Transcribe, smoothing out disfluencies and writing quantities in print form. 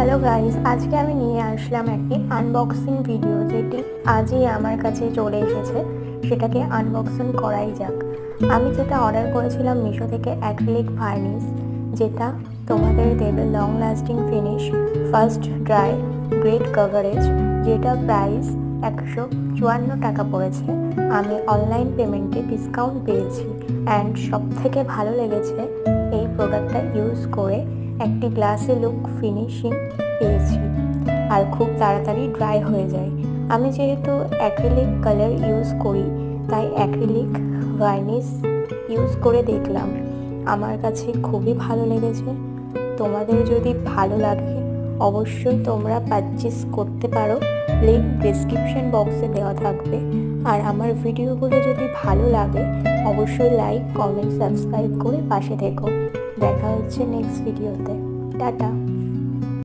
Hello guys, আজকে আমি নিয়ে আসলাম একটি আনবক্সিং ভিডিও যেটি আজই আমার কাছে চলে এসেছে। সেটাকে আনবক্সিং করাই যাক। আমি যেটা অর্ডার করেছিলাম মিশো থেকে অ্যাক্রিলিক ভার্নিশ, যেটা তোমাদের দেবে long lasting finish, first dry, great coverage, যেটা প্রাইস 154 টাকা পড়েছে। আমি অনলাইন পেমেন্টে ডিসকাউন্ট পেয়েছি অ্যান্ড সব থেকে ভালো লেগেছে এই প্রোডাক্টটা ইউজ করে একটি গ্লাসে লুক ফিনিশিং পেয়েছি আর খুব তাড়াতাড়ি ড্রাই হয়ে যায়। আমি যেহেতু অ্যাক্রিলিক কালার ইউজ করি তাই অ্যাক্রিলিক ভার্নিশ ইউজ করে দেখলাম, আমার কাছে খুবই ভালো লেগেছে। তোমাদের যদি ভালো লাগে অবশ্যই তোমরা পারচেস করতে পারো, লিঙ্ক ডেসক্রিপশন বক্সে দেওয়া থাকবে। আর আমার ভিডিওগুলো যদি ভালো লাগে অবশ্যই লাইক, কমেন্ট, সাবস্ক্রাইব করে পাশে থেকো। দেখা হচ্ছে নেক্সট ভিডিওতে। টাটা।